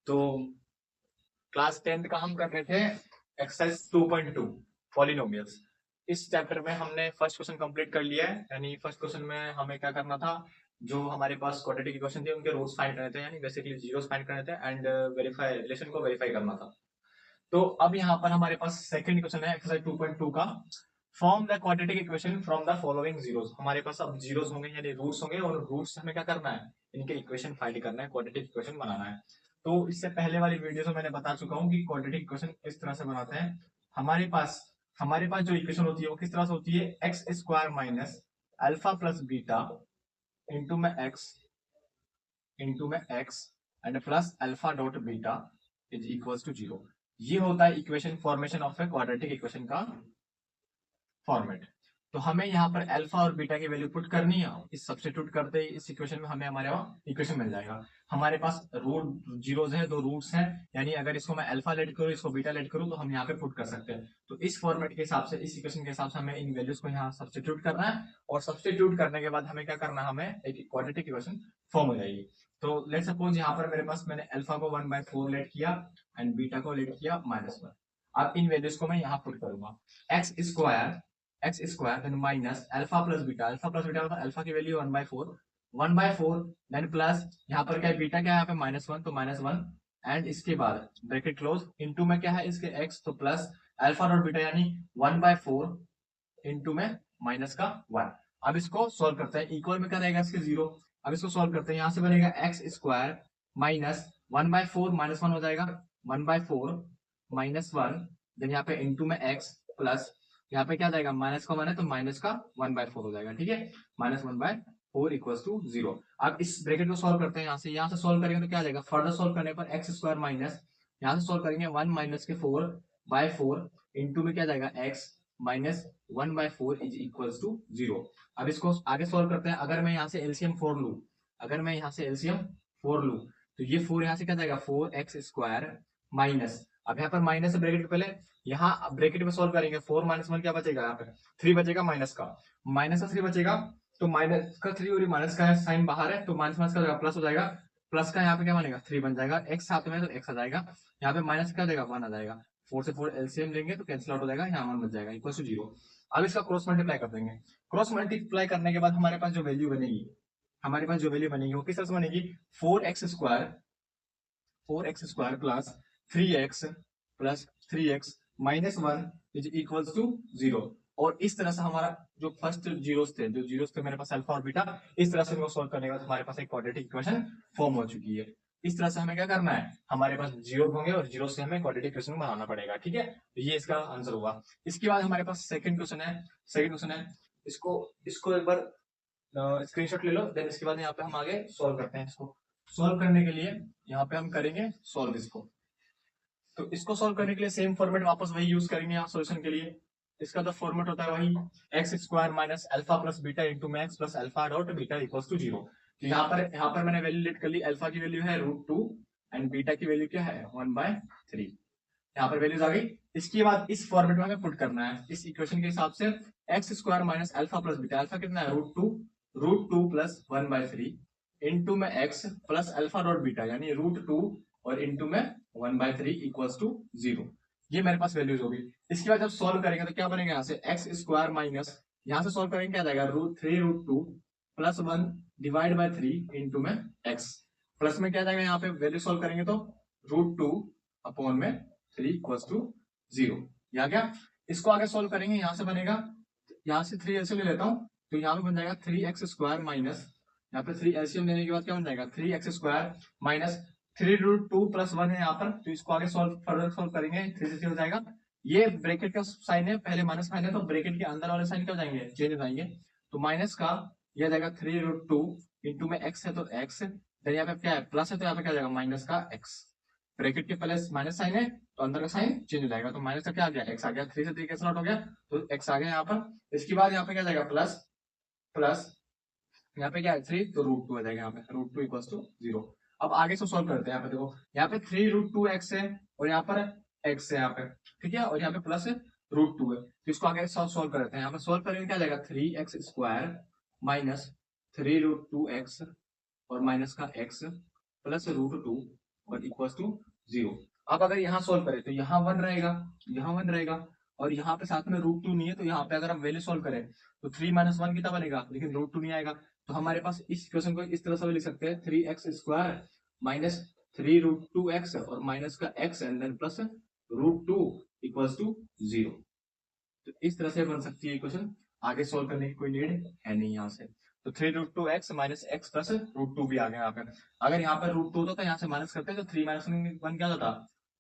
तो class 10th का हम कर रहे थे एक्सरसाइज 2.2 पॉलिनोमियल्स। इस चैप्टर में हमने फर्स्ट क्वेश्चन कंप्लीट कर लिया है। यानी फर्स्ट क्वेश्चन में हमें क्या करना था, जो हमारे पास क्वाड्रेटिक इक्वेशन थे उनके रूट्स फाइंड करने थे, यानी बेसिकली जीरोस फाइंड करने थे एंड वेरीफाई रिलेशन को वेरीफाई करना था। तो अब यहाँ पर हमारे पास सेकंड क्वेश्चन है एक्सरसाइज 2.2 का, form the quadratic equation from the following zeros. हमारे पास अब जीरोस होंगे यानी रूट्स होंगे, और रूट्स से हमें क्या करना है, इनके इक्वेशन फाइंड करना है, क्वाड्रेटिक इक्वेशन बनाना है। तो इससे पहले वाली वीडियो में मैंने बता चुका हूँ कि क्वाड्रेटिक इक्वेशन किस तरह से बनाते हैं। हमारे पास जो इक्वेशन होती है वो किस तरह से होती है, x square minus alpha plus beta into में x and plus alpha dot beta is equals to 0। ये होता है equation formation of a quadratic equation का फॉर्मेट। तो हमें यहाँ पर अल्फा और बीटा की वैल्यू पुट करनी है। इस सब्स्टिट्यूट करते ही इस इक्वेशन में हमें हमारे इक्वेशन मिल जाएगा। हमारे पास रूट जीरोस है, दो रूट्स हैं, यानी अगर इसको मैं अल्फा लेट करूँ, इसको बीटा लेट करूँ, तो हम यहाँ पे पुट कर सकते हैं। तो इस फॉर्मेट के हिसाब से, इस इक्वेशन के हिसाब से हमें इन वैल्यूज को यहाँ सब्स्टिट्यूट करना है, और सब्स्टिट्यूट करने के बाद हमें क्या करना है, हमें एक क्वाड्रेटिक इक्वेशन फॉर्म हो जाएगी। तो लेट सपोज यहाँ पर मेरे पास मैंने अल्फा को 1/4 लेट किया एंड बीटा को लेट किया -1। अब इन वैल्यूज को मैं यहाँ पुट करूंगा, x square then minus alpha plus beta, alpha की वैल्यू 1/4 देन प्लस यहाँ पर क्या है, बीटा क्या है यहाँ पे -1, तो -1 एंड इसके बाद ब्रैकेट क्लोज, इनटू में क्या है इसके x, तो प्लस अल्फा डॉट बीटा यानी 1/4 इनटू में माइनस का 1। अब इसको सॉल्व करते हैं, इक्वल में क्या रहेगा इसके 0। अब इसको सॉल्व करते हैं, यहाँ से बनेगा एक्स स्क्वायर माइनस 1/4 -1 हो जाएगा, 1/4 -1 देन यहाँ पे इनटू में x प्लस यहाँ पे क्या जाएगा, माइनस का मान है तो माइनस का 1/4 हो जाएगा, ठीक है, -1/4 इक्वल्स टू 0। अब इस ब्रैकेट को सॉल्व करते हैं, यहाँ से सॉल्व करेंगे तो क्या आ जाएगा, फर्दर सॉल्व करने पर एक्स स्क्वायर माइनस, यहाँ से सॉल्व करेंगे 1 माइनस के 4/4 इनटू में क्या जाएगा x minus 1/4 is equals to 0। अब इसको आगे सॉल्व करते हैं, अगर मैं यहाँ से एलसीएम 4 लूं, तो ये 4 यहाँ से क्या जाएगा, 4x स्क्वायर माइनस, अब यहाँ पर माइनस है ब्रैकेट के पहले, यहाँ ब्रैकेट में सॉल्व करेंगे 4 - 1 क्या बचेगा, यहाँ पे 3 बचेगा, माइनस का 3 बचेगा, तो माइनस का 3 और माइनस का साइन बाहर है, तो माइनस का जाएगा प्लस हो जाएगा, प्लस का यहाँ पे क्या बनेगा 3 बन जाएगा, x साथ में तो x आ जाएगा, यहाँ पे माइनस क्या जाएगा 1 आ जाएगा, 4 से 4 एलसीएम लेंगे तो कैंसिल आउट हो जाएगा, यहाँ 1 बच जाएगा इक्वल टू 0। अब इसका क्रॉस मल्टीप्लाई कर देंगे, क्रॉस मल्टीप्लाई करने के बाद हमारे पास जो वैल्यू बनेगी वो किस तरह से बनेगी, 4x square plus 3x minus 1 is equals to 0। और इस तरह से हमारा जो फर्स्ट जीरोस थे मेरे पास अल्फा और बीटा, इस तरह से इनको सॉल्व करने के बाद हमारे पास एक क्वाड्रेटिक इक्वेशन फॉर्म हो चुकी है। इस तरह से हमें क्या करना है, हमारे पास जीरो होंगे और जीरो से हमें क्वाड्रेटिक इक्वेशन बनाना पड़ेगा, ठीक है। तो ये इसका आंसर हुआ। इसके बाद हमारे पास सेकंड क्वेश्चन है, इसको एक बार स्क्रीनशॉट ले लो, देन इसके बाद यहाँ पे हम आगे सॉल्व करते हैं। इसको सॉल्व करने के लिए यहाँ पे हम करेंगे सॉल्व इसको, तो इसको सॉल्व करने के लिए सेम फॉर्मेट वापस वही यूज करेंगे यहाँ सोल्यूशन के लिए। इसका तो फॉर्मेट होता है वही, x square minus alpha plus beta into max plus alpha dot beta equals to 0। तो यहाँ पर मैंने वैल्यू लेट कर ली, अल्फा की वैल्यू है √2 एंड बीटा की वैल्यू क्या है 1/3। यहाँ पर वैल्यूज आ गई। इसके बाद इस फॉर्मेट में हमें पुट करना है, इस इक्वेशन के हिसाब से x square minus alpha plus beta, alpha कितना है √2 प्लस 1/3 इंटू में x plus alpha dot beta यानी √2 और इंटू में 1/3 इक्वल्स टू 0। ये मेरे पास वैल्यूज होगी। इसके बाद जब सॉल्व करेंगे तो क्या बनेगा, यहाँ से एक्स स्क्वायर माइनस, यहाँ से सॉल्व करेंगे क्या जाएगा √3 प्लस 1 डिवाइड बाय 3 इंटू में एक्स, प्लस में क्या जाएगा, यहाँ पे वैल्यू सॉल्व करेंगे तो √2 अपॉन में 3 इक्वल्स टू 0। यहाँ क्या, इसको आगे सॉल्व करेंगे, यहाँ से बनेगा, यहाँ से 3 एलसीएम ले लेता हूँ, तो यहाँ पे बन जाएगा 3x स्क्वायर माइनस, यहाँ पे 3 एलसीएम लेने के बाद क्या बन जाएगा 3x स्क्वायर माइनस 3√2 प्लस 1 है यहाँ पर, तो इसको आगे फर्दर सॉल्व करेंगे, 3 से 3 हो जाएगा। ये ब्रैकेट का साइन है, पहले माइनस साइन है, तो ब्रैकेट के अंदर वाले साइन क्या हो जाएंगे, चेंज हो जाएंगे, तो माइनस का यह जाएगा 3√2 इंटू में x है तो x, फिर यहाँ पे क्या है प्लस है तो यहाँ पे क्या जाएगा माइनस का x, ब्रैकेट के पहले माइनस साइन है तो अंदर का साइन चेंज हो जाएगा, तो माइनस का क्या आ गया x आ गया, 3 से 3 कैंसिल आउट हो गया, तो x आ गया यहाँ पर। इसके बाद यहाँ पे क्या जाएगा प्लस यहाँ पे क्या है 3, तो √2 आ जाएगा, यहाँ पे √2 इक्वल्स टू 0। अब आगे से सॉल्व करते हैं, यहाँ पे देखो, यहाँ पे 3√2x है और यहाँ पर x है यहाँ पे, ठीक है, और यहाँ पे प्लस √2 है, तो इसको आगे सॉल्व करते हैं। यहाँ पे सॉल्व करेंगे क्या जाएगा 3x स्क्वायर माइनस 3√2x और माइनस का x प्लस √2 और इक्वल टू 0। अब अगर यहाँ सोल्व करें तो यहाँ 1 रहेगा, यहाँ 1 रहेगा, और यहाँ पे साथ में √2 नहीं है, तो यहाँ पे अगर हम वैल्यू सोल्व करें तो 3 - 1 कितना बनेगा, लेकिन √2 नहीं आएगा। तो हमारे पास इस इक्वेशन को इस तरह से भी लिख सकते हैं, 3x² माइनस 3√2x और माइनस का x and then plus √2 equals to 0। तो इस तरह से बन सकती है इक्वेशन। आगे सोल्व करने की कोई नीड है नहीं यहाँ से। तो 3√2x माइनस x प्लस √2 भी आ गया यहाँ पे। अगर यहाँ पर √2 होता तो यहाँ से माइनस करते हैं, तो 3 - 1 क्या होता,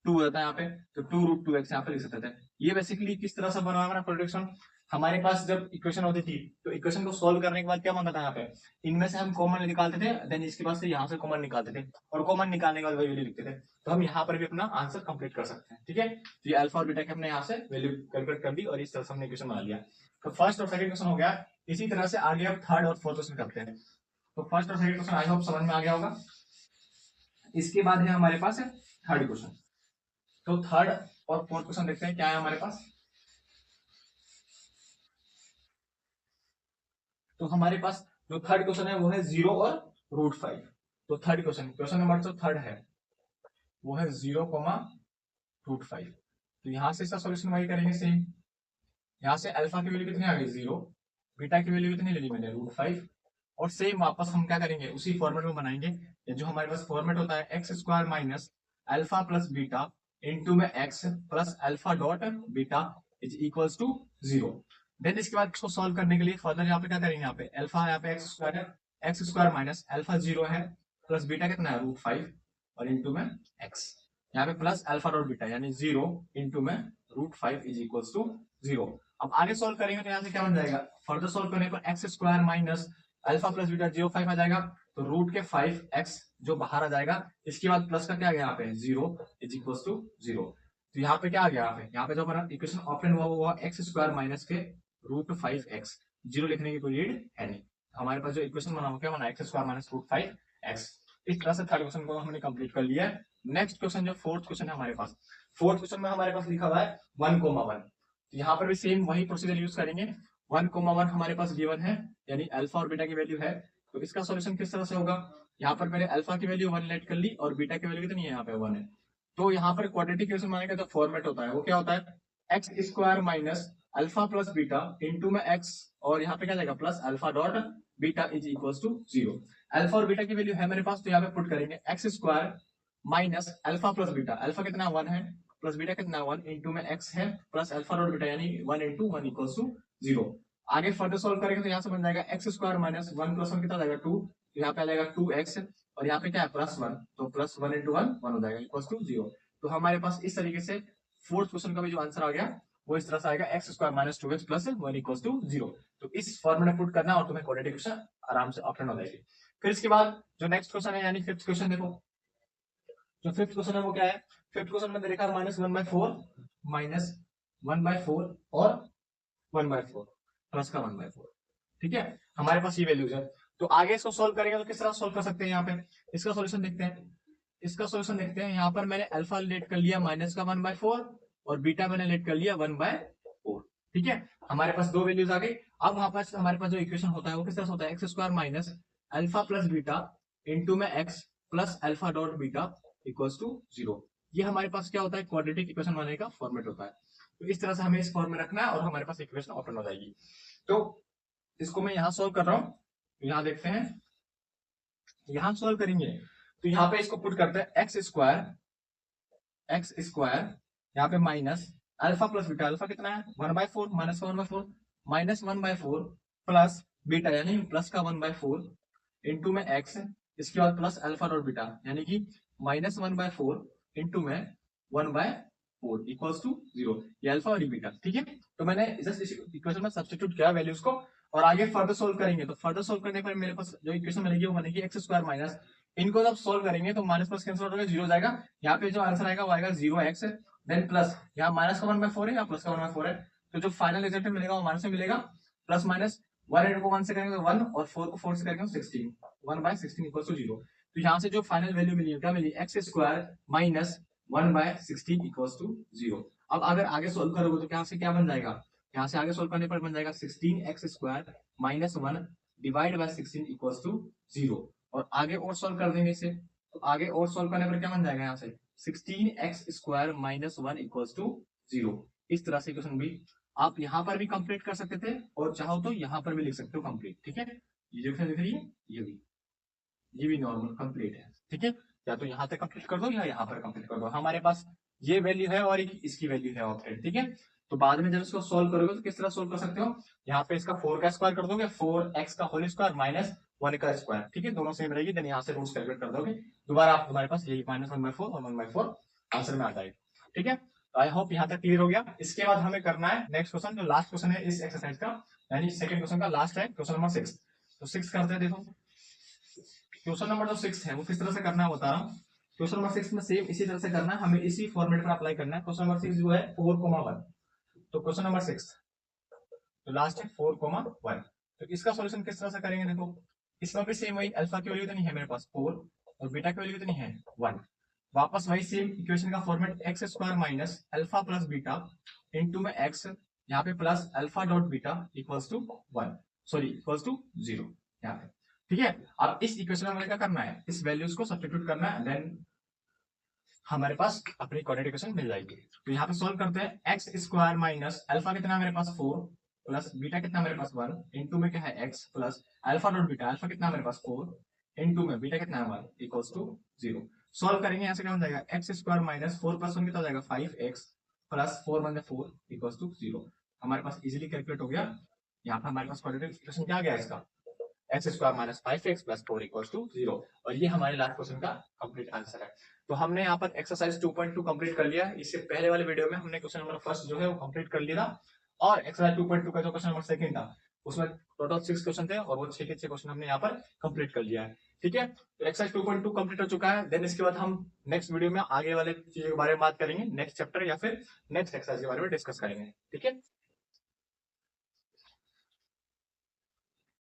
2 हो जाता है यहाँ पे, तो 2√2x यहाँ पे लिख सकते थे। ये बेसिकली किस तरह से बना हुआ है प्रोडक्शन। हमारे पास जब इक्वेशन होती थी तो इक्वेशन को सोल्व करने के बाद क्या मांगा था यहाँ पे, इनमें से हम कॉमन निकालते थे, देन इसके बाद से यहाँ से कॉमन निकालते थे, और कॉमन निकालने के बाद वही वैल्यू लिखते थे। तो हम यहाँ पर भी अपना आंसर कंप्लीट कर सकते हैं। ठीक है, तो ये अल्फा और बीटा के हमने यहाँ से वैल्यू कैलकुलेट कर दी और इस तरह से हमने इक्वेशन बना लिया। तो फर्स्ट और सेकंड क्वेश्चन हो गया। इसी तरह से आगे अब थर्ड और फोर्थ क्वेश्चन करते हैं। तो फर्स्ट और सेकंड क्वेश्चन आई होप समझ में आ गया होगा। इसके बाद है हमारे पास थर्ड क्वेश्चन। तो थर्ड और फोर्थ क्वेश्चन देखते हैं क्या है हमारे पास। तो हमारे पास जो थर्ड क्वेश्चन है वो है 0 और √5। तो थर्ड क्वेश्चन नंबर जो थर्ड है वो है 0, √5। तो यहां से इसका सॉल्यूशन वही करेंगे सेम। यहाँ से अल्फा की वैल्यू कितनी आ गई 0, बीटा की वैल्यू कितनी ले ली मैंने √5, और सेम वापस हम क्या करेंगे उसी फॉर्मेट में बनाएंगे। ये जो हमारे पास फॉर्मेट होता है x² minus alpha plus beta into में x plus alpha dot beta is equals to 0। Then इसके बाद इसको सॉल्व करने के लिए फर्दर यहाँ पे क्या करेंगे, यहाँ पे अल्फा यहाँ पे x² है, x² माइनस अल्फा 0 है प्लस बीटा कितना है √5 और इंटू में x, यहाँ पे प्लस अल्फा डॉट बीटा यानी 0 इंटू में √5 इज इक्वल्स टू 0। अब आगे सोल्व करेंगे तो यहाँ से क्या बन जाएगा, फर्दर सोल्व करने पर x² minus alpha plus beta 0.5 आ जाएगा, तो रूट के 5x जो बाहर आ जाएगा, इसके बाद प्लस का क्या आ गया यहाँ पे 0 इज इक्वल्स टू 0। तो यहाँ पे क्या आ गया, यहाँ पे जो हमारा इक्वेशन ऑप्शन हुआ वो x² माइनस के √5x, 0 लिखने की कोई नीड है नहीं। हमारे पास जो इक्वेशन बना हो क्या बना x² माइनस √5x। इस तरह से थर्ड क्वेश्चन को हमने कंप्लीट कर लिया है। नेक्स्ट क्वेश्चन जो फोर्थ क्वेश्चन है हमारे पास, फोर्थ क्वेश्चन में हमारे पास लिखा हुआ है 1,1। यहाँ पर भी सेम वही प्रोसीजर यूज करेंगे। 1,1 हमारे पास गिवन है, यानी अल्फा और बीटा की वैल्यू है। तो इसका सॉल्यूशन किस तरह से होगा, यहाँ पर मैंने अल्फा की वैल्यू 1 लेट कर ली और बीटा की वैल्यू कितनी है यहाँ पे 1 है। तो यहाँ पर क्वाड्रेटिक इक्वेशन बनाने का जो फॉर्मेट होता है वो क्या होता है, x² minus alpha plus beta into में x, और यहाँ पे क्या जाएगा plus alpha dot beta is equals to 0। Alpha और बीटा की वैल्यू है मेरे पास, तो यहाँ पे पुट करेंगे x² minus alpha plus beta, alpha कितना 1 है प्लस बीटा कितना 1 इंटू में x है प्लस अल्फा डॉट बीटा यानी 1 इंटू 1 इक्वल्स टू 0। आगे फर्दर सोल्व करेंगे तो यहाँ से बन जाएगा x² माइनस 1 प्लस 1 कितना जाएगा 2, तो यहाँ पे आ जाएगा 2x, और यहाँ पे क्या है +1, तो +1 इंटू 1 1 हो जाएगा इक्वल्स टू 0। तो हमारे पास इस तरीके से फोर्थ क्वेश्चन का भी जो आंसर आ गया वो इस तरह से आएगा x² minus 2x plus 1 equals to 0। तो इस फॉर्मूला में पुट करना और तुम्हें क्वाड्रेटिक इक्वेशन आराम से ऑप्शन हो जाएगी। फिर इसके बाद जो नेक्स्ट क्वेश्चन है यानी फिफ्थ क्वेश्चन, देखो जो फिफ्थ क्वेश्चन है वो क्या है। फिफ्थ क्वेश्चन में देखा -1/4 माइनस 1/4 और 1/4 प्लस का 1/4। ठीक है, हमारे पास ये वैल्यूज है। तो आगे इसको सोल्व करेंगे तो किस तरह सोल्व कर सकते हैं, यहाँ पे इसका सॉल्यूशन देखते हैं। इसका सॉल्यूशन देखते हैं, यहाँ पर मैंने अल्फा लेट कर लिया माइनस का 1/4 और बीटा मैंने लेट कर लिया 1/4। ठीक है, हमारे पास दो वैल्यूज आ गई। अब वहां पर हमारे पास जो इक्वेशन होता है वो किस तरह से होता है, x² minus alpha plus beta into में x plus alpha dot beta equals to 0। ये हमारे पास क्या होता है, क्वाड्रेटिक इक्वेशन बनाने का फॉर्मेट होता है। तो इस तरह से हमें इस फॉर्म में रखना है और हमारे पास इक्वेशन ऑप्शन हो जाएगी। तो इसको मैं यहाँ सोल्व कर रहा हूँ, यहाँ देखते हैं, यहाँ सोल्व करेंगे तो यहाँ पे इसको पुट करते हैं x² यहाँ पे minus alpha plus beta, alpha कितना है 1/4 माइनस का 1/4 माइनस 1/4 प्लस बीटा यानी प्लस का 1/4 इंटू में x, इसके बाद प्लस अल्फा डॉट बीटा यानी कि माइनस 1/4 इंटू में 1/4 इक्वल्स टू 0। ये अल्फा और बीटा। ठीक है, तो मैंने जस्ट इस इक्वेशन में सब्स्टिट्यूट किया वैल्यूज को, और आगे फर्दर सोल्व करेंगे तो फर्दर सोल्व करने पर मेरे पास जो इक्वेशन बनेगी वो बनेगी x² माइनस, इनको जब सोल्व करेंगे तो माइनस प्लस कैंसिल हो जाएगा 0 जाएगा, यहाँ पे जो आंसर आएगा वो आएगा 0x, देन प्लस यहाँ माइनस का 1/4 है या प्लस का 1/4 है, तो जो फाइनल रिजल्ट मिलेगा वो माइनस में मिलेगा, प्लस माइनस 1 इंटू 1 से करेंगे तो 1 और 4 को 4 से करेंगे तो 16, 1/16 इक्वल्स टू 0। तो यहाँ से जो फाइनल वैल्यू मिली क्या मिली, x² माइनस 1/16 इक्वल्स टू 0। अब अगर आगे सोल्व करोगे तो यहाँ से क्या बन जाएगा, यहाँ से आगे सोल्व करने पर बन जाएगा 16x² minus 1 divide by 16 equals to 0। और आगे और सोल्व कर देंगे इसे तो आगे और सॉल्व करने पर क्या बन जाएगा यहाँ से 16x² माइनस 1 इक्वल्स टू 0। इस तरह से क्वेश्चन भी आप यहाँ पर भी कंप्लीट कर सकते थे और चाहो तो यहाँ पर भी लिख सकते हो कंप्लीट। ठीक है, ये जो लिख रही है ये भी नॉर्मल कंप्लीट है। ठीक है, या तो यहाँ तक कंप्लीट कर दो या यहाँ पर कंप्लीट कर दो। हमारे पास ये वैल्यू है और इसकी वैल्यू है ऑपरेट। ठीक है, तो बाद में जब इसको सोल्व करोगे तो किस तरह सोल्व कर सकते हो, यहाँ पे इसका 4 का स्क्वायर कर दोगे, 4x का होल स्क्वायर माइनस 1 का स्क्वायर। ठीक है, दोनों सेम रहेगी, देन यहाँ से रूट्स कैलकुलेट कर दोगे, दोबारा आप तुम्हारे पास यही -1/4 और 1/4 आंसर में आ जाएगा। ठीक है, आई होप यहाँ तक क्लियर हो गया। इसके बाद हमें करना है नेक्स्ट क्वेश्चन, जो लास्ट क्वेश्चन है इस एक्सरसाइज का, यानी सेकंड क्वेश्चन का लास्ट है, क्वेश्चन नंबर 6। तो 6 करते हैं। देखो क्वेश्चन नंबर जो 6 है वो किस तरह से करना है बता रहा हूँ। क्वेश्चन नंबर 6 में सेम इसी तरह से करना है, हमें इसी फॉर्मेट पर अप्लाई करना है। क्वेश्चन नंबर 6 जो है 4,1। तो क्वेश्चन नंबर 6 तो लास्ट है 4,1। तो इसका सॉल्यूशन किस तरह से करेंगे, देखो इसमें भी सेम वही, अल्फा की वैल्यू तो नहीं है मेरे पास 4 और बीटा की वैल्यू तो नहीं है 1। वापस वही सेम इक्वेशन का format x² minus alpha plus beta into में x, यहाँ पे plus alpha dot beta equals to 1, sorry equals to 0 यहाँ पे। ठीक है, अब इस इक्वेशन में क्या करना है, इस वैल्यूज को सब्स्टिट्यूट करना है, देन हमारे पास अपनी कोऑर्डिनेट इक्वेशन मिल जाएगी। तो यहाँ पे सॉल्व करते हैं, x² माइनस अल्फा कितना मेरे पास 4 प्लस बीटा कितना मेरे पास 1 इनटू में क्या है x plus alpha dot beta, alpha कितना मेरे पास 4 इनटू में बीटा कितना है 1 इक्वल्स टू 0। सॉल्व करेंगे, यहाँ से क्या हो जाएगा, x² माइनस 4 प्लस 1 कितना हो जाएगा 5x प्लस 4 1 4 इक्वल्स टू 0। हमारे पास इजीली कैलकुलेट हो गया। यहाँ पे हमारे पास कोऑर्डिनेट इक्वेशन क्या आ गया इसका, x² minus 5x plus 4 equals to 0। और ये हमारे लास्ट क्वेश्चन का कंप्लीट आंसर है। तो हमने यहाँ पर एक्सरसाइज 2.2 कंप्लीट कर लिया। इससे पहले वाले वीडियो में हमने क्वेश्चन नंबर फर्स्ट जो है वो कंप्लीट कर लिया था, और एक्सरसाइज 2.2 का जो क्वेश्चन नंबर सेकंड था उसमें टोटल 6 क्वेश्चन थे और वो 6 के 6 क्वेश्चन हमने यहाँ पर कंप्लीट कर लिया है। ठीक है, तो एक्सरसाइज 2.2 कंप्लीट हो चुका है। देन इसके बाद हम नेक्स्ट वीडियो में आगे वाले चीजों के बारे में बात करेंगे, नेक्स्ट चैप्टर या फिर नेक्स्ट एक्सरसाइज के बारे में डिस्कस करेंगे। ठीक है।